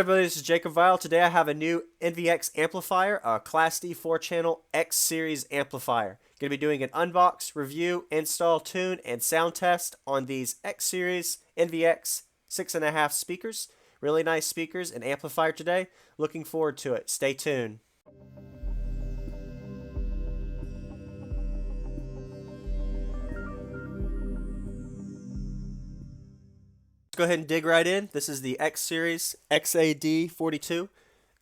Everybody, this is JacobViral. Today I have a new NVX amplifier, a Class D 4-channel X Series amplifier. Going to be doing an unbox, review, install, tune, and sound test on these X Series NVX 6.5 speakers. Really nice speakers and amplifier today. Looking forward to it. Stay tuned. Let's go ahead and dig right in. This is the X Series XAD42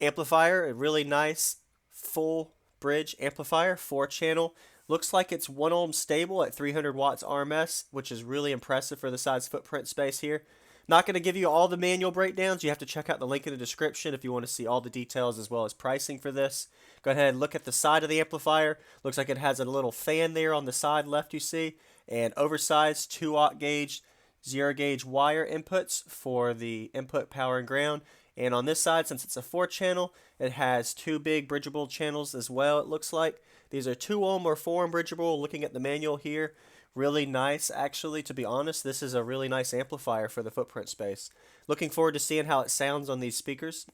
amplifier, a really nice full bridge amplifier, 4-channel. Looks like it's 1 ohm stable at 300 watts RMS, which is really impressive for the size footprint space here. Not going to give you all the manual breakdowns. You have to check out the link in the description if you want to see all the details as well as pricing for this. Go ahead and look at the side of the amplifier. Looks like it has a little fan there on the side left you see, and oversized 2-aught gauge 0-gauge wire inputs for the input, power, and ground. And on this side, since it's a 4-channel, it has 2 big bridgeable channels as well, it looks like. These are 2 ohm or 4 ohm bridgeable. Looking at the manual here, really nice actually, to be honest. This is a really nice amplifier for the footprint space. Looking forward to seeing how it sounds on these speakers.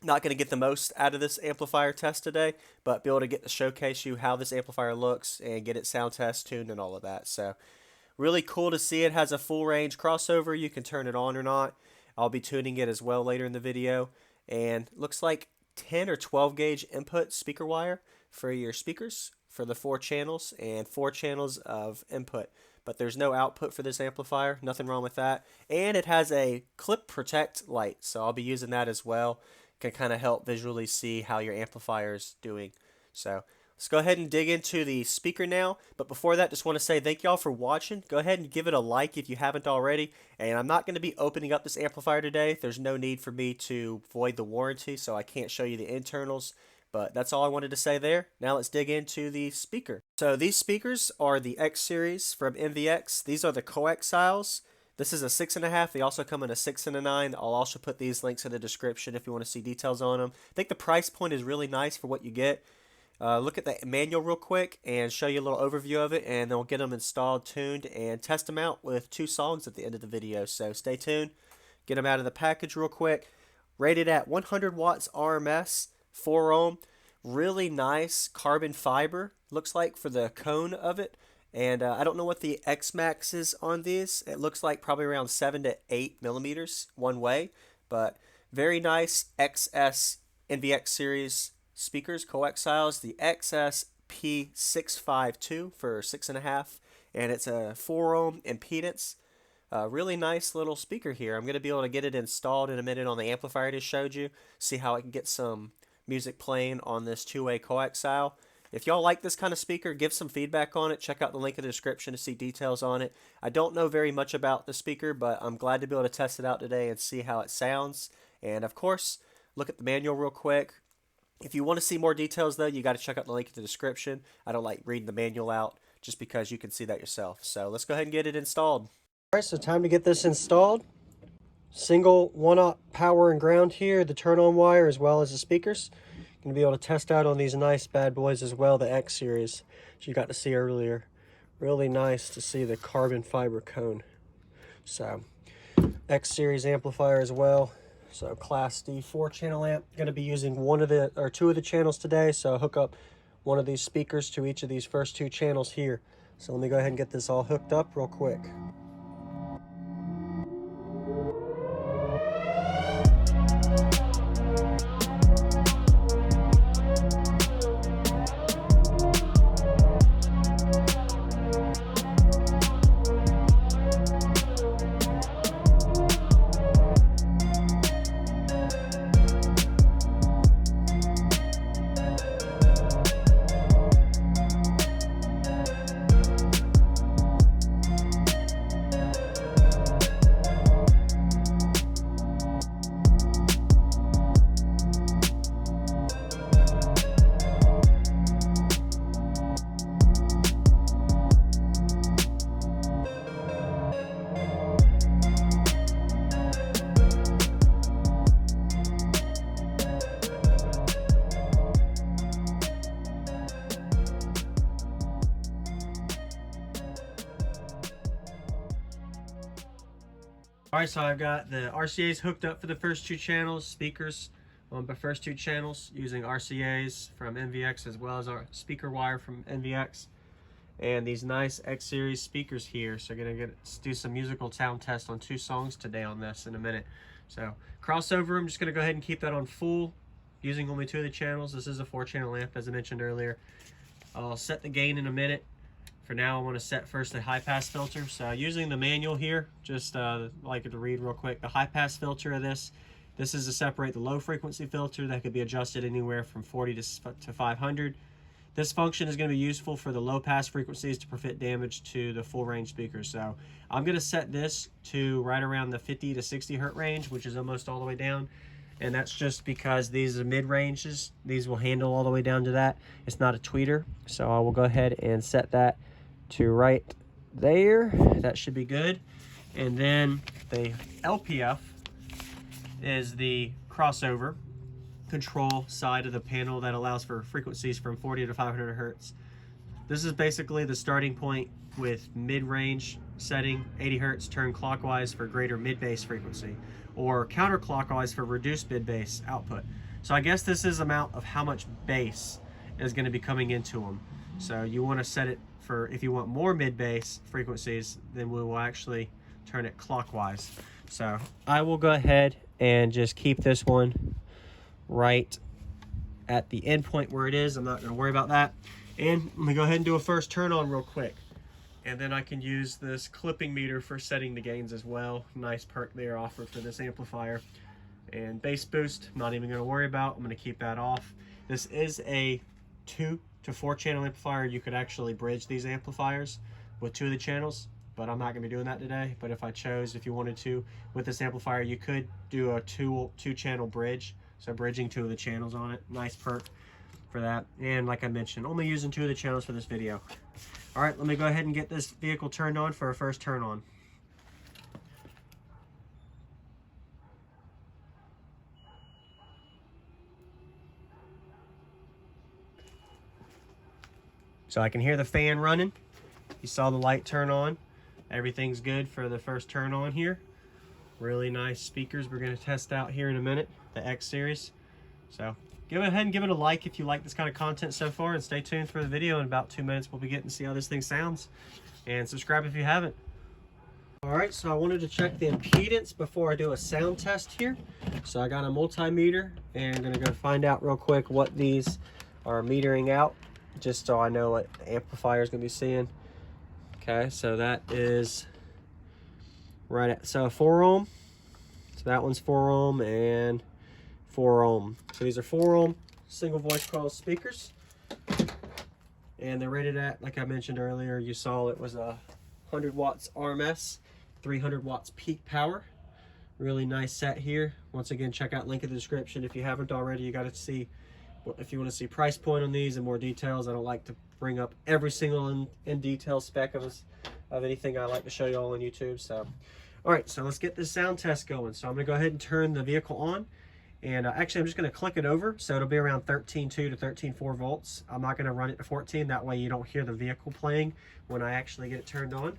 Not going to get the most out of this amplifier test today, but be able to get to showcase you how this amplifier looks and get it sound test, tuned, and all of that. So really cool to see. It has a full range crossover. You can turn it on or not. I'll be tuning it as well later in the video. And looks like 10 or 12 gauge input speaker wire for your speakers for the 4 channels and 4 channels of input. But there's no output for this amplifier. Nothing wrong with that. And it has a clip protect light, so I'll be using that as well. Can kind of help visually see how your amplifier is doing. So let's go ahead and dig into the speaker now. But before that, just want to say thank y'all for watching. Go ahead and give it a like if you haven't already. And I'm not going to be opening up this amplifier today. There's no need for me to void the warranty, so I can't show you the internals. But that's all I wanted to say there. Now let's dig into the speaker. So these speakers are the X Series from NVX. These are the Coaxials. This is a 6.5. They also come in a 6 and a 9. I'll also put these links in the description if you want to see details on them. I think the price point is really nice for what you get. Look at the manual real quick and show you a little overview of it, and then we'll get them installed, tuned, and test them out with 2 songs at the end of the video. So stay tuned. Get them out of the package real quick. Rated at 100 watts RMS, 4 ohm. Really nice carbon fiber, looks like, for the cone of it. And I don't know what the X max is on these. It looks like probably around 7 to 8 millimeters one way. But very nice XS NVX series speakers, Coaxials, the XSP652 for 6.5, and it's a 4 ohm impedance. Really nice little speaker here. I'm going to be able to get it installed in a minute on the amplifier I just showed you, see how I can get some music playing on this 2-way Coaxial. If y'all like this kind of speaker, give some feedback on it. Check out the link in the description to see details on it. I don't know very much about the speaker, but I'm glad to be able to test it out today and see how it sounds. And of course, look at the manual real quick. If you want to see more details, though, you got to check out the link in the description. I don't like reading the manual out just because you can see that yourself. So let's go ahead and get it installed. All right, so time to get this installed. Single 1-aught power and ground here, the turn-on wire as well as the speakers. Going to be able to test out on these nice bad boys as well, the X Series, as you got to see earlier. Really nice to see the carbon fiber cone. So X Series amplifier as well. So Class D 4-channel amp. Going to be using 2 of the channels today, so hook up one of these speakers to each of these first 2 channels here. So let me go ahead and get this all hooked up real quick. Alright, so I've got the RCAs hooked up for the first two channels, speakers on the first two channels using RCAs from NVX as well as our speaker wire from NVX. And these nice X series speakers here. So I'm gonna do some musical sound test on 2 songs today on this in a minute. So crossover, I'm just gonna go ahead and keep that on full using only 2 of the channels. This is a 4-channel amp as I mentioned earlier. I'll set the gain in a minute. For now, I want to set first the high pass filter. So using the manual here, just like to read real quick. The high pass filter of this is to separate the low frequency filter that could be adjusted anywhere from 40 to 500. This function is going to be useful for the low pass frequencies to prevent damage to the full range speakers. So I'm going to set this to right around the 50 to 60 hertz range, which is almost all the way down. And that's just because these are mid ranges. These will handle all the way down to that. It's not a tweeter. So I will go ahead and set that to right there. That should be good. And then the LPF is the crossover control side of the panel that allows for frequencies from 40 to 500 hertz. This is basically the starting point with mid-range setting, 80 hertz, turn clockwise for greater mid-bass frequency, or counterclockwise for reduced mid-bass output. So I guess this is amount of how much bass is going to be coming into them. So you want to set it for, if you want more mid-bass frequencies, then we will actually turn it clockwise. So I will go ahead and just keep this one right at the end point where it is. I'm not going to worry about that. And let me go ahead and do a first turn on real quick. And then I can use this clipping meter for setting the gains as well. Nice perk there offered for this amplifier. And bass boost, I'm not even going to worry about. I'm going to keep that off. This is a 2 to 4 channel amplifier. You could actually bridge these amplifiers with 2 of the channels, but I'm not going to be doing that today. But if I chose, if you wanted to, with this amplifier, you could do a two channel bridge. So bridging 2 of the channels on it. Nice perk for that. And like I mentioned, only using 2 of the channels for this video. All right, let me go ahead and get this vehicle turned on for a first turn on. So I can hear the fan running. You saw the light turn on. Everything's good for the first turn on here. Really nice speakers we're going to test out here in a minute, the X series. So go ahead and give it a like if you like this kind of content so far, and stay tuned for the video. In about 2 minutes we'll be getting to see how this thing sounds, and subscribe if you haven't. Alright, so I wanted to check the impedance before I do a sound test here. So I got a multimeter, and I'm going to go find out real quick what these are metering out, just so I know what the amplifier is going to be seeing. Okay, so that is right at, so 4 ohm. So that one's 4 ohm and 4 ohm. So these are 4 ohm single voice coil speakers. And they're rated at, like I mentioned earlier, you saw it was a 100 watts RMS, 300 watts peak power. Really nice set here. Once again, check out link in the description. If you haven't already, you got to see, if you want to see price point on these and more details. I don't like to bring up every single in detail spec of anything I like to show you all on YouTube. So, all right, so let's get this sound test going. So I'm going to go ahead and turn the vehicle on. And actually, I'm just going to click it over. So it'll be around 13.2 to 13.4 volts. I'm not going to run it to 14. That way you don't hear the vehicle playing when I actually get it turned on.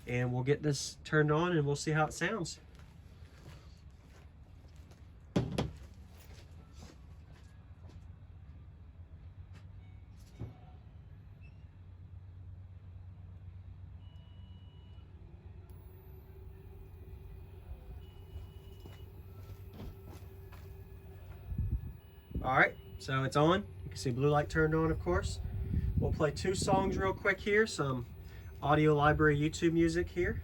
And we'll get this turned on and we'll see how it sounds. All right, so it's on. You can see blue light turned on, of course. We'll play 2 songs real quick here, some audio library YouTube music here.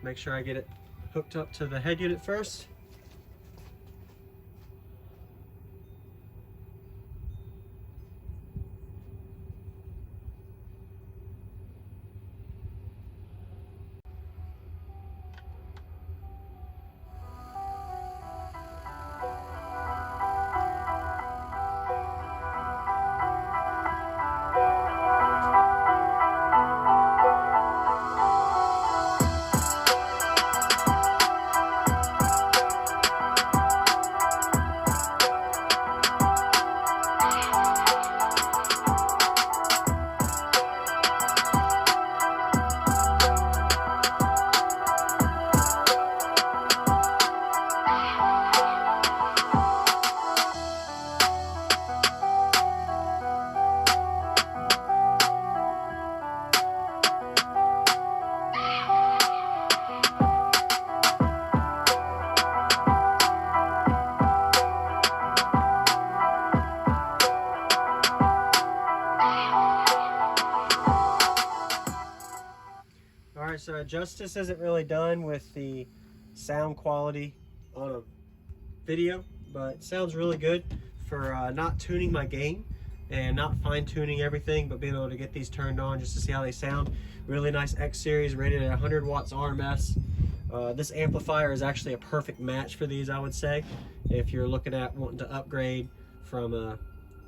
Make sure I get it hooked up to the head unit first. justice isn't really done with the sound quality on a video, but it sounds really good for not tuning my gain and not fine-tuning everything, but being able to get these turned on just to see how they sound. Really nice X series, rated at 100 watts RMS. This amplifier is actually a perfect match for these, I would say, if you're looking at wanting to upgrade from a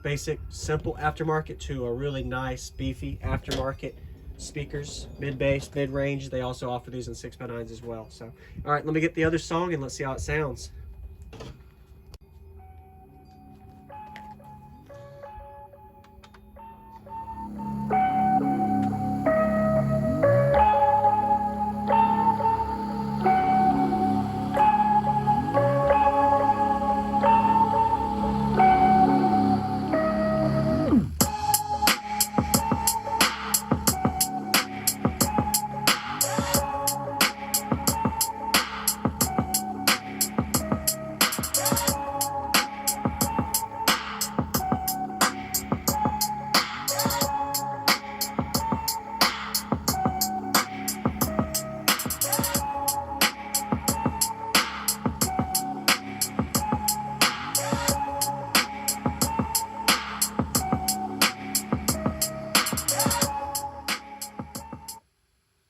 basic simple aftermarket to a really nice beefy aftermarket speakers, mid-bass, mid-range. They also offer these in 6x9s as well. So all right, let me get the other song and let's see how it sounds.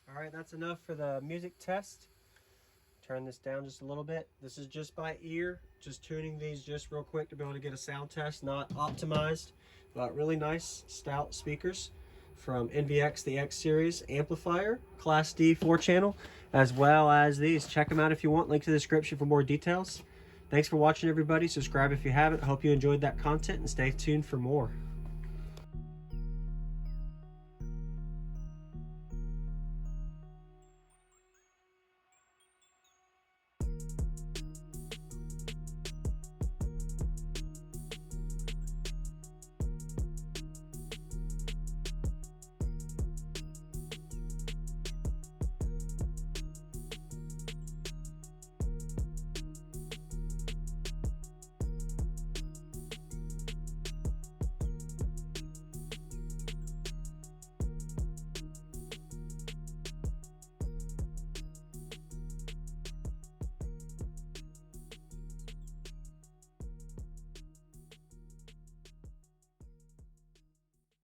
Alright, that's enough for the music test. Turn this down just a little bit. This is just by ear, just tuning these just real quick to be able to get a sound test, not optimized, but really nice stout speakers from NVX, the X series amplifier, Class D 4-channel, as well as these. Check them out if you want. Link to the description for more details. Thanks for watching, everybody. Subscribe if you haven't. I hope you enjoyed that content and stay tuned for more.